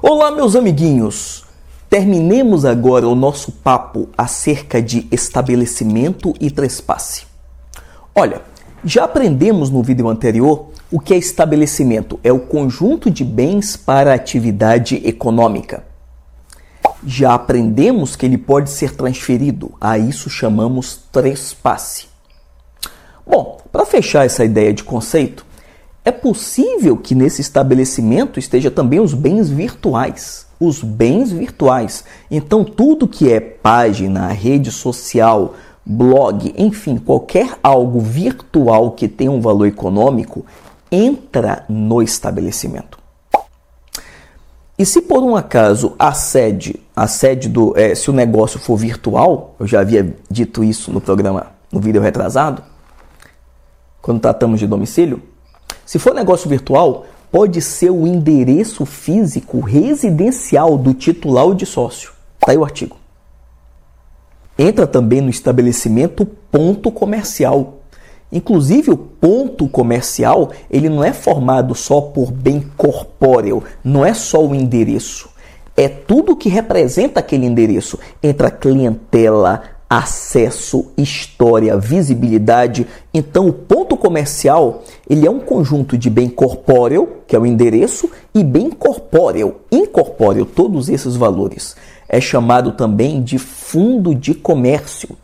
Olá, meus amiguinhos! Terminemos agora o nosso papo acerca de estabelecimento e trespasse. Olha, já aprendemos no vídeo anterior o que é estabelecimento. É o conjunto de bens para atividade econômica. Já aprendemos que ele pode ser transferido. A isso chamamos trespasse. Bom, para fechar essa ideia de conceito, é possível que nesse estabelecimento esteja também os bens virtuais. Os bens virtuais. Então, tudo que é página, rede social, blog, enfim, qualquer algo virtual que tenha um valor econômico, entra no estabelecimento. E se por um acaso a sede se o negócio for virtual, eu já havia dito isso no vídeo retrasado, quando tratamos de domicílio, se for negócio virtual, pode ser o endereço físico residencial do titular ou de sócio. Está aí o artigo. Entra também no estabelecimento ponto comercial. Inclusive, o ponto comercial ele não é formado só por bem corpóreo, não é só o endereço. É tudo que representa aquele endereço. Entra clientela, acesso, história, visibilidade. Então, o ponto comercial ele é um conjunto de bem corpóreo, que é o endereço, e bem corpóreo, incorpóreo, todos esses valores. É chamado também de fundo de comércio,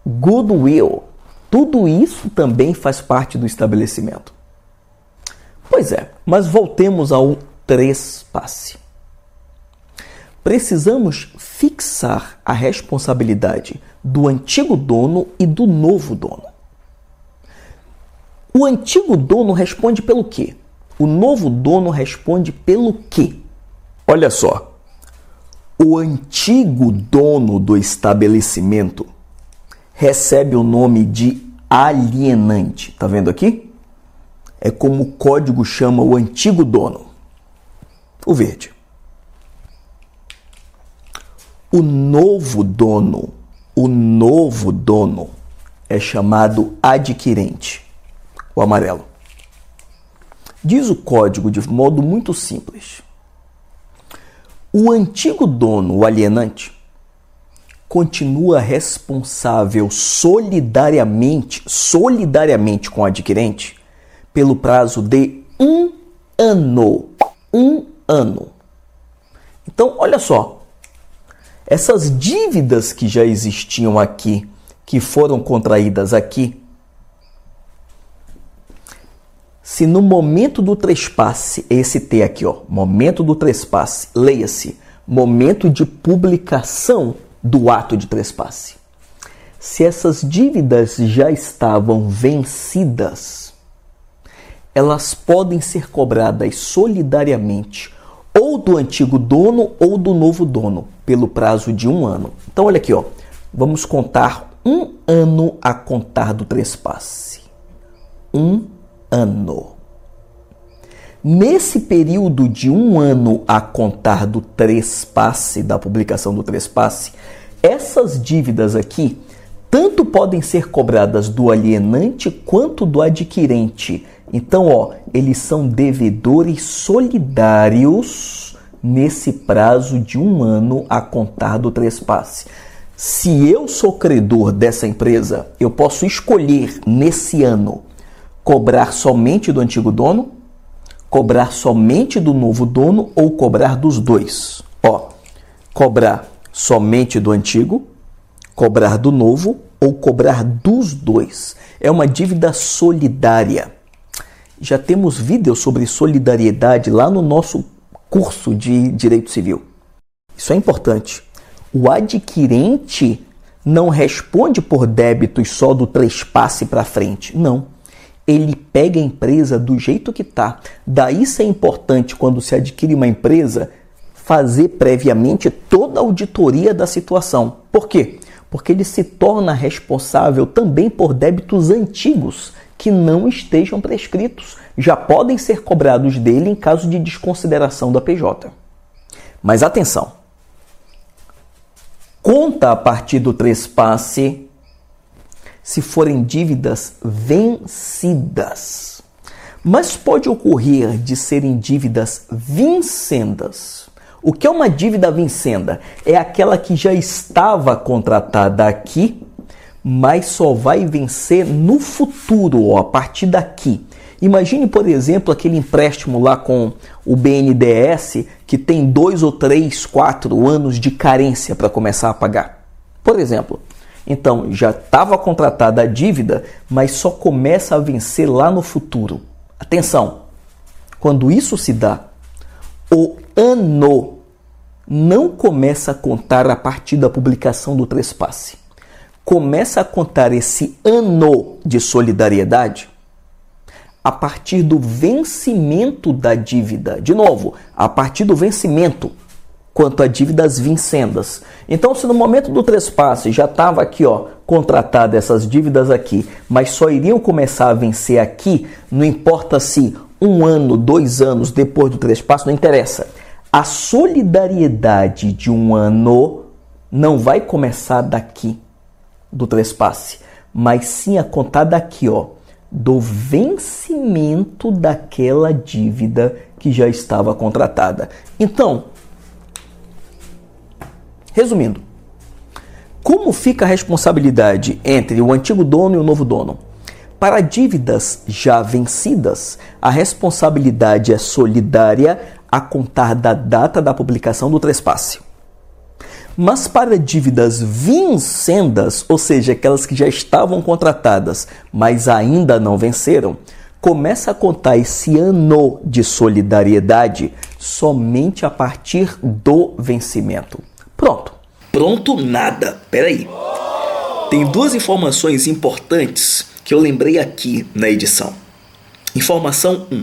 goodwill. Tudo isso também faz parte do estabelecimento. Pois é, mas voltemos ao trespasse. Precisamos fixar a responsabilidade do antigo dono e do novo dono. O antigo dono responde pelo quê? O novo dono responde pelo quê? Olha só, o antigo dono do estabelecimento recebe o nome de alienante. Tá vendo aqui? É como o código chama o antigo dono. O verde. O novo dono é chamado adquirente, o amarelo. Diz o código de modo muito simples. O antigo dono, o alienante, continua responsável solidariamente com o adquirente pelo prazo de 1 ano. 1 ano. Então, olha só. Essas dívidas que já existiam aqui, que foram contraídas aqui, se no momento do trespasse, esse T aqui, ó, momento do trespasse, leia-se, momento de publicação do ato de trespasse. Se essas dívidas já estavam vencidas, elas podem ser cobradas solidariamente ou do antigo dono ou do novo dono, pelo prazo de 1 ano. Então, olha aqui, ó. Vamos contar 1 ano a contar do trespasse. 1 ano. Nesse período de 1 ano a contar do trespasse, da publicação do trespasse, essas dívidas aqui tanto podem ser cobradas do alienante quanto do adquirente. Então, ó, eles são devedores solidários nesse prazo de 1 ano a contar do trespasse. Se eu sou credor dessa empresa, eu posso escolher nesse ano cobrar somente do antigo dono, cobrar somente do novo dono ou cobrar dos dois. Ó, cobrar somente do antigo, cobrar do novo ou cobrar dos dois. É uma dívida solidária. Já temos vídeos sobre solidariedade lá no nosso curso de Direito Civil. Isso é importante. O adquirente não responde por débitos só do trespasse para frente. Não. Ele pega a empresa do jeito que está. Daí isso é importante quando se adquire uma empresa, fazer previamente toda a auditoria da situação. Por quê? Porque ele se torna responsável também por débitos antigos que não estejam prescritos. Já podem ser cobrados dele em caso de desconsideração da PJ. Mas atenção! Conta a partir do trespasse se forem dívidas vencidas. Mas pode ocorrer de serem dívidas vincendas. O que é uma dívida vincenda? É aquela que já estava contratada aqui, mas só vai vencer no futuro, ó, a partir daqui. Imagine, por exemplo, aquele empréstimo lá com o BNDES que tem 2 ou 3, 4 anos de carência para começar a pagar. Por exemplo, então já estava contratada a dívida, mas só começa a vencer lá no futuro. Atenção, quando isso se dá, o ano não começa a contar a partir da publicação do trespasse. Começa a contar esse ano de solidariedade a partir do vencimento da dívida. De novo, a partir do vencimento, quanto a dívidas vincendas. Então, se no momento do trespasse já estava aqui, ó, contratada essas dívidas aqui, mas só iriam começar a vencer aqui, não importa se 1 ano, 2 anos depois do trespasse, não interessa. A solidariedade de 1 ano não vai começar daqui do trespasse, mas sim a contar daqui, ó, do vencimento daquela dívida que já estava contratada. Então, resumindo, como fica a responsabilidade entre o antigo dono e o novo dono? Para dívidas já vencidas, a responsabilidade é solidária a contar da data da publicação do trespasse. Mas para dívidas vincendas, ou seja, aquelas que já estavam contratadas, mas ainda não venceram, começa a contar esse ano de solidariedade somente a partir do vencimento. Pronto. Pronto nada. Peraí. Tem 2 informações importantes que eu lembrei aqui na edição. Informação 1.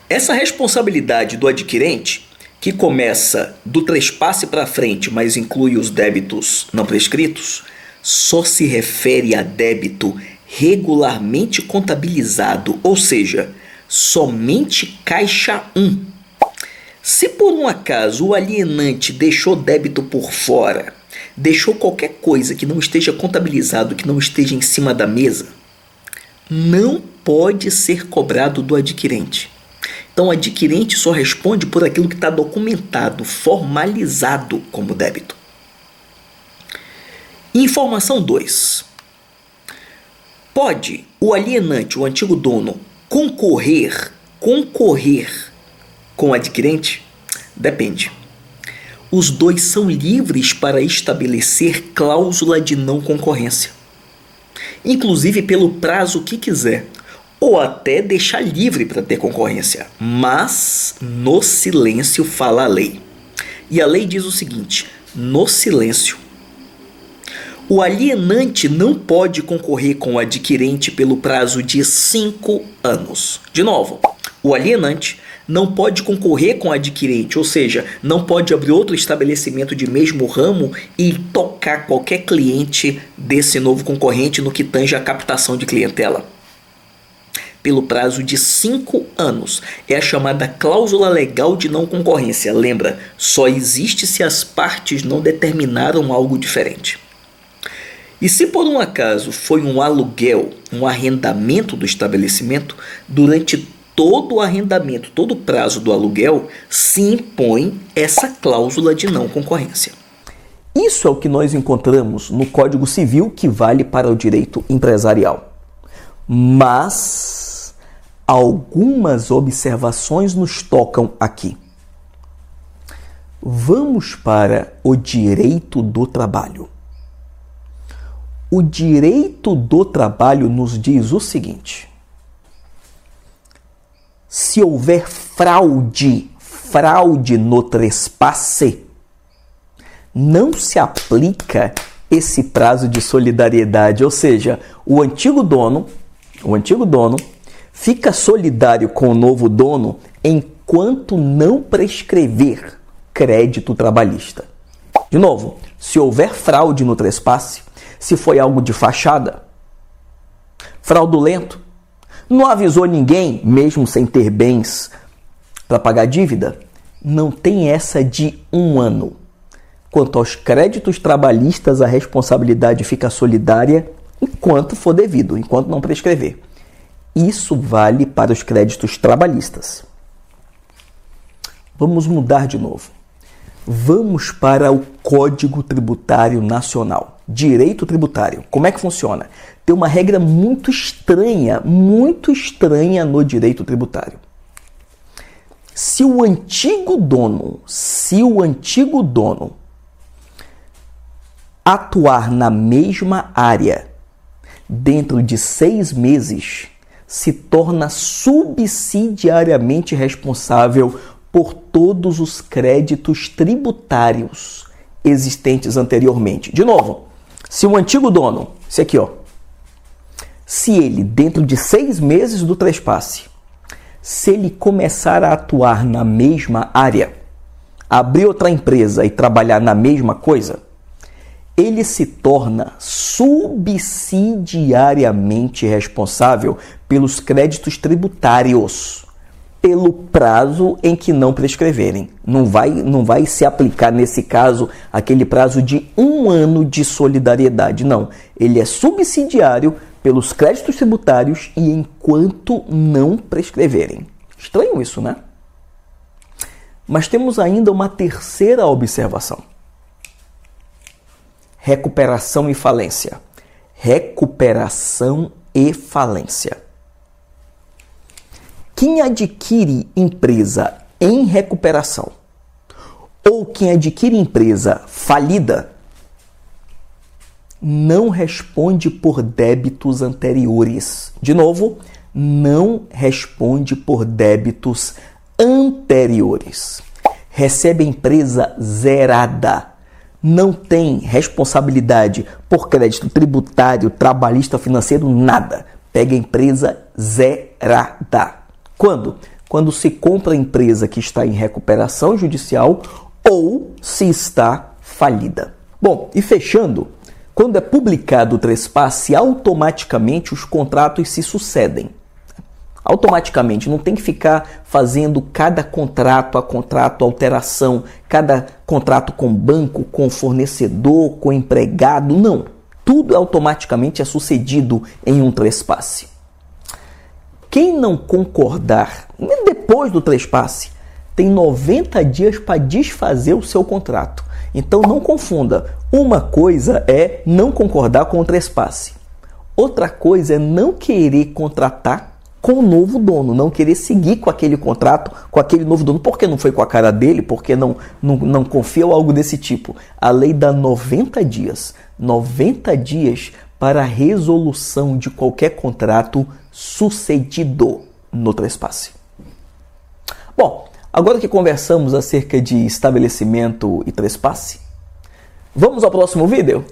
Essa responsabilidade do adquirente, que começa do trespasse para frente, mas inclui os débitos não prescritos, só se refere a débito regularmente contabilizado, ou seja, somente caixa 1. Se por um acaso o alienante deixou débito por fora, deixou qualquer coisa que não esteja contabilizado, que não esteja em cima da mesa, não pode ser cobrado do adquirente. Então, o adquirente só responde por aquilo que está documentado, formalizado como débito. Informação 2. Pode o alienante, o antigo dono, concorrer com o adquirente? Depende. Os 2 são livres para estabelecer cláusula de não concorrência, inclusive pelo prazo que quiser, ou até deixar livre para ter concorrência, mas no silêncio fala a lei. E a lei diz o seguinte: no silêncio, o alienante não pode concorrer com o adquirente pelo prazo de 5 anos. De novo, o alienante não pode concorrer com o adquirente, ou seja, não pode abrir outro estabelecimento de mesmo ramo e tocar qualquer cliente desse novo concorrente no que tange a captação de clientela. Pelo prazo de 5 anos. É a chamada cláusula legal de não concorrência. Lembra, só existe se as partes não determinaram algo diferente. E se por um acaso foi um aluguel, um arrendamento do estabelecimento, durante todo o arrendamento, todo o prazo do aluguel, se impõe essa cláusula de não concorrência. Isso é o que nós encontramos no Código Civil, que vale para o direito empresarial. Mas algumas observações nos tocam aqui. Vamos para o direito do trabalho. O direito do trabalho nos diz o seguinte: se houver fraude no trespasse, não se aplica esse prazo de solidariedade, ou seja, o antigo dono fica solidário com o novo dono enquanto não prescrever crédito trabalhista. De novo, se houver fraude no trespasse, se foi algo de fachada, fraudulento, não avisou ninguém, mesmo sem ter bens para pagar dívida, não tem essa de 1 ano. Quanto aos créditos trabalhistas, a responsabilidade fica solidária enquanto for devido, enquanto não prescrever. Isso vale para os créditos trabalhistas. Vamos mudar de novo. Vamos para o Código Tributário Nacional. Direito tributário. Como é que funciona? Tem uma regra muito estranha no direito tributário. Se o antigo dono atuar na mesma área dentro de 6 meses, se torna subsidiariamente responsável por todos os créditos tributários existentes anteriormente. De novo, se o antigo dono, esse aqui, ó, se ele, dentro de 6 meses do trespasse, se ele começar a atuar na mesma área, abrir outra empresa e trabalhar na mesma coisa, ele se torna subsidiariamente responsável pelos créditos tributários, pelo prazo em que não prescreverem. Não vai se aplicar, nesse caso, aquele prazo de 1 ano de solidariedade. Não. Ele é subsidiário pelos créditos tributários e enquanto não prescreverem. Estranho isso, né? Mas temos ainda uma terceira observação. Recuperação e falência. Recuperação e falência. Quem adquire empresa em recuperação ou quem adquire empresa falida não responde por débitos anteriores. De novo, não responde por débitos anteriores. Recebe a empresa zerada. Não tem responsabilidade por crédito tributário, trabalhista, financeiro, nada. Pega a empresa zerada. Quando? Quando se compra a empresa que está em recuperação judicial ou se está falida. Bom, e fechando, quando é publicado o trespasse, automaticamente os contratos se sucedem. Automaticamente, não tem que ficar fazendo cada contrato a contrato, alteração, cada contrato com banco, com fornecedor, com empregado, não. Tudo automaticamente é sucedido em um trespasse. Quem não concordar, depois do trespasse, tem 90 dias para desfazer o seu contrato. Então não confunda. Uma coisa é não concordar com o trespasse. Outra coisa é não querer contratar com o novo dono, não querer seguir com aquele contrato, com aquele novo dono, porque não foi com a cara dele, porque não confia ou algo desse tipo. A lei dá 90 dias. 90 dias para a resolução de qualquer contrato sucedido no trespasse. Bom, agora que conversamos acerca de estabelecimento e trespasse, vamos ao próximo vídeo?